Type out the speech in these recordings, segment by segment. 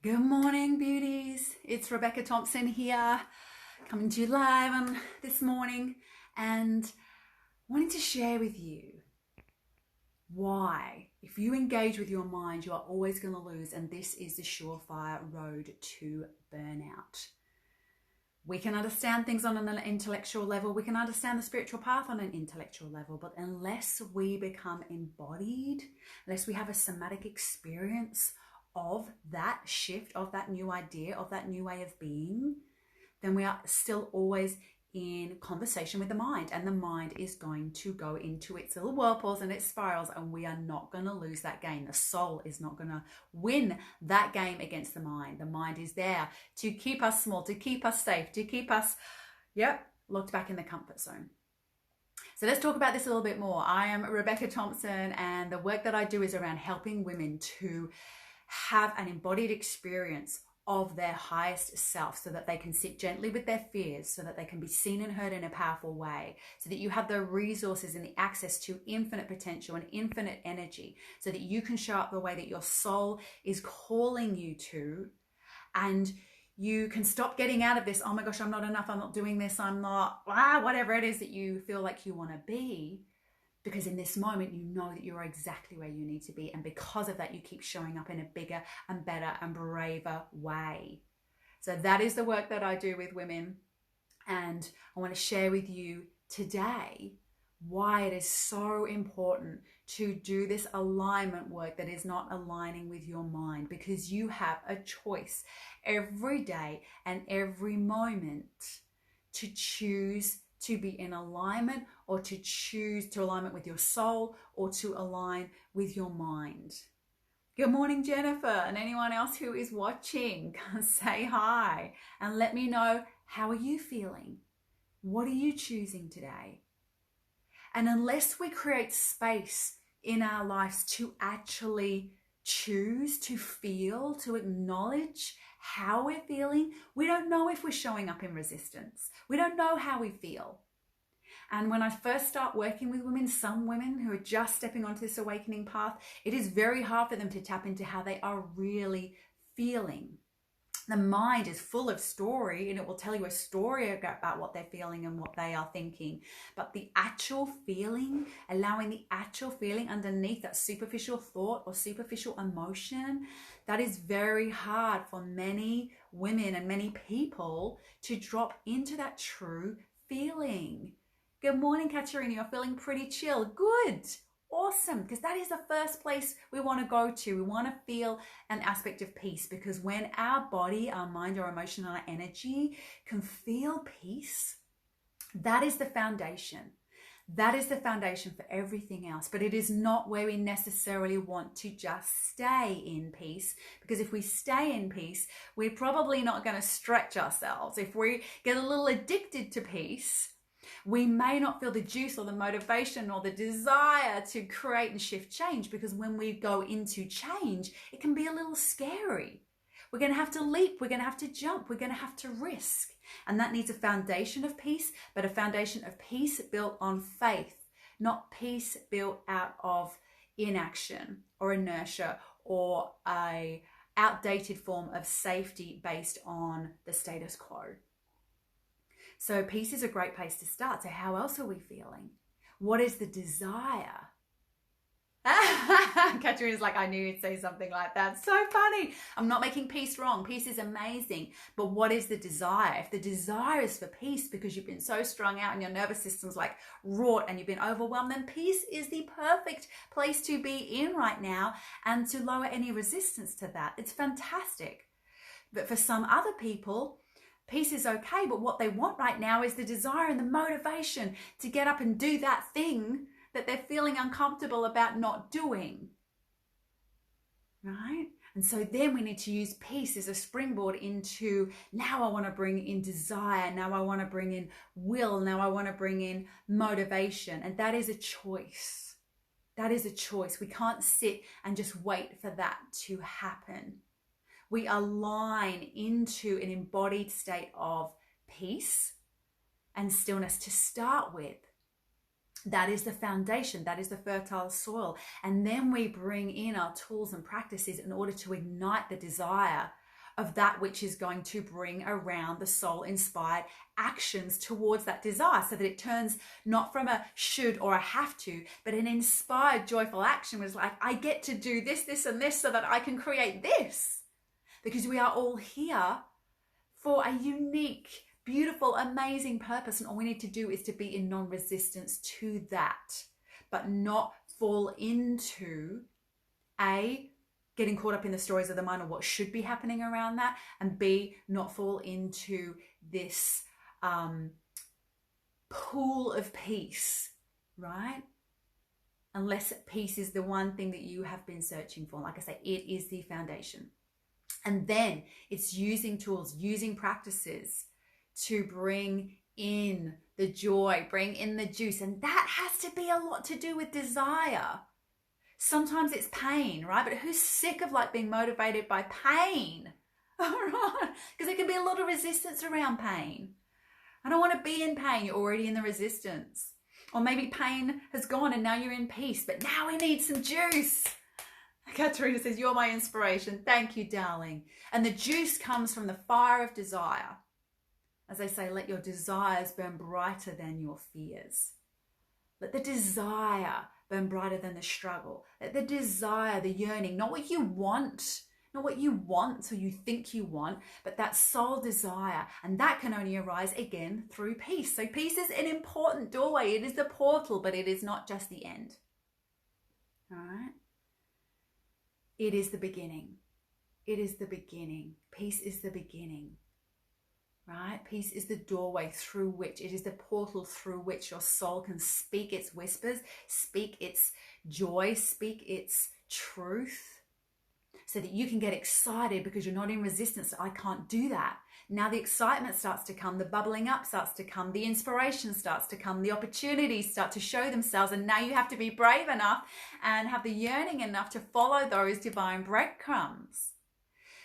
Good morning, beauties. It's Rebecca Thompson here, coming to you live on this morning and wanting to share with you why, if you engage with your mind, you are always going to lose, and this is the surefire road to burnout. We can understand things on an intellectual level, we can understand the spiritual path on an intellectual level, but unless we become embodied, unless we have a somatic experience of that shift, of that new idea, of that new way of being, then we are still always in conversation with the mind, and the mind is going to go into its little whirlpools and its spirals, and we are not going to lose that game. The soul is not going to win that game against the mind. The mind is there to keep us small, to keep us safe, to keep us, locked back in the comfort zone. So let's talk about this a little bit more. I am Rebecca Thompson, and the work that I do is around helping women to have an embodied experience of their highest self, so that they can sit gently with their fears, so that they can be seen and heard in a powerful way, so that you have the resources and the access to infinite potential and infinite energy, so that you can show up the way that your soul is calling you to, and you can stop getting out of this, oh my gosh, I'm not enough, I'm not doing this, I'm not, whatever it is that you feel like you want to be. Because in this moment, you know that you're exactly where you need to be. And because of that, you keep showing up in a bigger and better and braver way. So that is the work that I do with women. And I want to share with you today why it is so important to do this alignment work that is not aligning with your mind. Because you have a choice every day and every moment to choose to be in alignment, or to choose to alignment with your soul, or to align with your mind. Good morning, Jennifer, and anyone else who is watching. Say hi and let me know, how are you feeling? What are you choosing today? And unless we create space in our lives to actually choose to feel, to acknowledge how we're feeling, we don't know if we're showing up in resistance. We don't know how we feel. And when I first start working with women, some women who are just stepping onto this awakening path, it is very hard for them to tap into how they are really feeling. The mind is full of story, and it will tell you a story about what they're feeling and what they are thinking. But the actual feeling, allowing the actual feeling underneath that superficial thought or superficial emotion, that is very hard for many women and many people to drop into that true feeling. Good morning, Katerina. You're feeling pretty chill. Good. Awesome, because that is the first place we want to go to. We want to feel an aspect of peace, because when our body, our mind, our emotion, and our energy can feel peace, that is the foundation. That is the foundation for everything else. But it is not where we necessarily want to just stay in peace, because if we stay in peace, we're probably not going to stretch ourselves. If we get a little addicted to peace, we may not feel the juice or the motivation or the desire to create and shift change, because when we go into change, it can be a little scary. We're going to have to leap, we're going to have to jump, we're going to have to risk. And that needs a foundation of peace, but a foundation of peace built on faith, not peace built out of inaction or inertia or a outdated form of safety based on the status quo. So peace is a great place to start. So how else are we feeling? What is the desire? Katrina's like, I knew you'd say something like that. So funny. I'm not making peace wrong. Peace is amazing. But what is the desire? If the desire is for peace because you've been so strung out and your nervous system's like wrought and you've been overwhelmed, then peace is the perfect place to be in right now, and to lower any resistance to that. It's fantastic. But for some other people, peace is okay, but what they want right now is the desire and the motivation to get up and do that thing that they're feeling uncomfortable about not doing, right? And so then we need to use peace as a springboard into, now I want to bring in desire, now I want to bring in will, now I want to bring in motivation. And that is a choice. That is a choice. We can't sit and just wait for that to happen. We align into an embodied state of peace and stillness to start with. That is the foundation. That is the fertile soil. And then we bring in our tools and practices in order to ignite the desire of that which is going to bring around the soul inspired actions towards that desire, so that it turns not from a should or a have to, but an inspired joyful action was like, I get to do this, this, and this so that I can create this. Because we are all here for a unique, beautiful, amazing purpose, and all we need to do is to be in non-resistance to that, but not fall into getting caught up in the stories of the mind or what should be happening around that, and B, not fall into this pool of peace, right? Unless peace is the one thing that you have been searching for. Like I say, it is the foundation. And then it's using tools, using practices to bring in the joy, bring in the juice. And that has to be a lot to do with desire. Sometimes it's pain, right? But who's sick of like being motivated by pain? All right? Because there can be a lot of resistance around pain. I don't want to be in pain. You're already in the resistance. Or maybe pain has gone and now you're in peace, but now we need some juice. Katerina says, you're my inspiration. Thank you, darling. And the juice comes from the fire of desire. As they say, let your desires burn brighter than your fears. Let the desire burn brighter than the struggle. Let the desire, the yearning, not what you want so you think you want, but that soul desire. And that can only arise again through peace. So peace is an important doorway. It is the portal, but it is not just the end. All right? It is the beginning. It is the beginning. Peace is the beginning. Right? Peace is the doorway through which, it is the portal through which your soul can speak its whispers, speak its joy, speak its truth, so that you can get excited because you're not in resistance. I can't do that. Now the excitement starts to come, the bubbling up starts to come, the inspiration starts to come, the opportunities start to show themselves, and now you have to be brave enough and have the yearning enough to follow those divine breadcrumbs.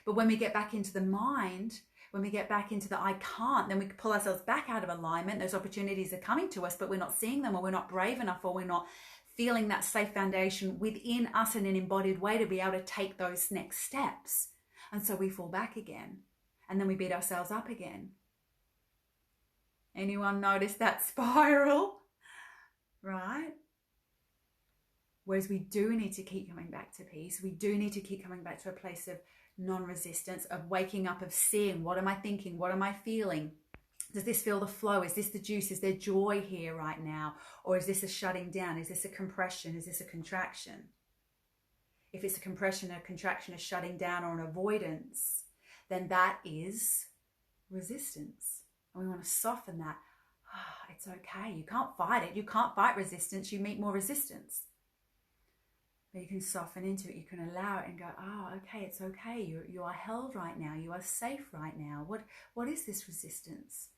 But when we get back into the mind, when we get back into the I can't, then we pull ourselves back out of alignment. Those opportunities are coming to us, but we're not seeing them, or we're not brave enough, or we're not feeling that safe foundation within us in an embodied way to be able to take those next steps. And so we fall back again, and then we beat ourselves up again. Anyone notice that spiral? Right? Whereas we do need to keep coming back to peace. We do need to keep coming back to a place of non-resistance, of waking up, of seeing, what am I thinking? What am I feeling? Does this feel the flow? Is this the juice? Is there joy here right now? Or is this a shutting down? Is this a compression? Is this a contraction? If it's a compression, a contraction, a shutting down, or an avoidance, then that is resistance. And we want to soften that. It's okay. You can't fight it. You can't fight resistance. You meet more resistance. But you can soften into it. You can allow it and go, okay, it's okay. You are held right now. You are safe right now. What is this resistance?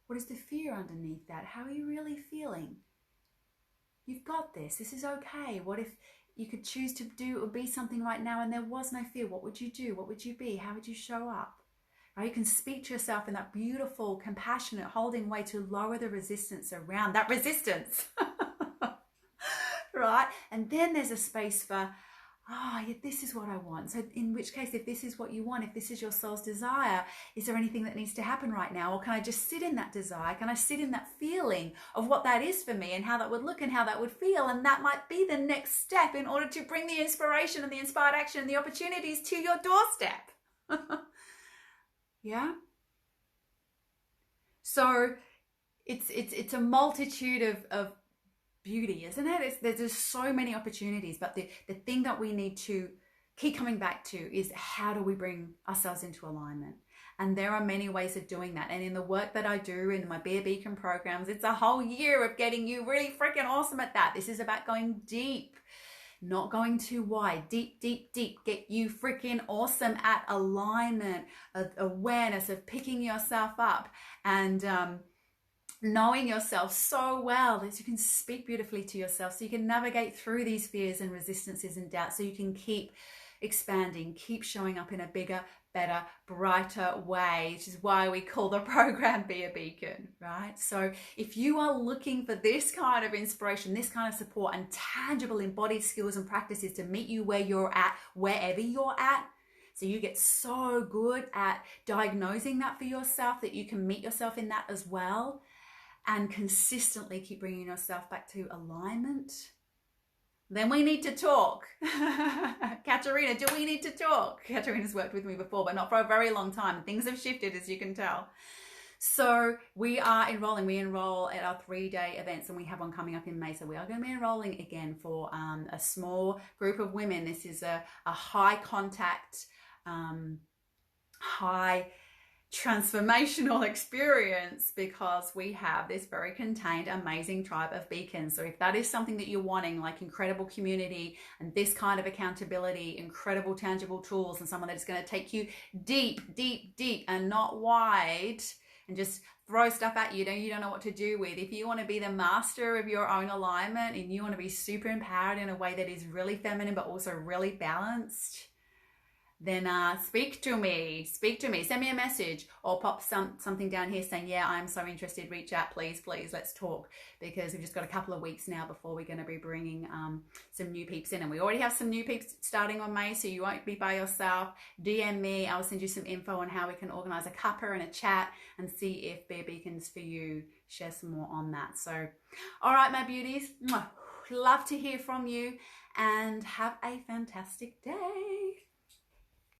What is the fear underneath that? How are you really feeling? You've got this. This is okay. What if you could choose to do or be something right now and there was no fear? What would you do? What would you be? How would you show up? Right? You can speak to yourself in that beautiful, compassionate, holding way to lower the resistance around that resistance. Right? And then there's a space for, yeah, this is what I want. So in which case, if this is what you want, if this is your soul's desire, is there anything that needs to happen right now? Or can I just sit in that desire? Can I sit in that feeling of what that is for me and how that would look and how that would feel? And that might be the next step in order to bring the inspiration and the inspired action and the opportunities to your doorstep. Yeah? So it's a multitude of beauty, isn't it? There's just so many opportunities, but the thing that we need to keep coming back to is, how do we bring ourselves into alignment? And there are many ways of doing that. And in the work that I do in my Be a Beacon programs, it's a whole year of getting you really freaking awesome at that. This is about going deep, not going too wide. Deep, deep, deep. Get you freaking awesome at alignment, of awareness, of picking yourself up, and knowing yourself so well that you can speak beautifully to yourself, so you can navigate through these fears and resistances and doubts, so you can keep expanding, keep showing up in a bigger, better, brighter way, which is why we call the program Be a Beacon, right? So if you are looking for this kind of inspiration, this kind of support, and tangible embodied skills and practices to meet you where you're at, wherever you're at, So you get so good at diagnosing that for yourself that you can meet yourself in that as well, and consistently keep bringing yourself back to alignment. Then we need to talk. Katerina, do we need to talk? Katerina's worked with me before, but not for a very long time. Things have shifted, as you can tell. So we are enrolling. We enroll at our 3-day events, and we have one coming up in May. So we are going to be enrolling again for a small group of women. This is a high contact, high transformational experience, because we have this very contained, amazing tribe of beacons. So if that is something that you're wanting, like incredible community and this kind of accountability, incredible tangible tools, and someone that's going to take you deep, deep, deep and not wide and just throw stuff at you you don't know what to do with. If you want to be the master of your own alignment and you want to be super empowered in a way that is really feminine but also really balanced, then speak to me, send me a message, or pop something down here saying, yeah, I'm so interested, reach out, please, let's talk, because we've just got a couple of weeks now before we're going to be bringing some new peeps in, and we already have some new peeps starting on May, so you won't be by yourself. DM me, I'll send you some info on how we can organize a cuppa and a chat and see if Bear Beacons for you, share some more on that. So, all right, my beauties, love to hear from you, and have a fantastic day.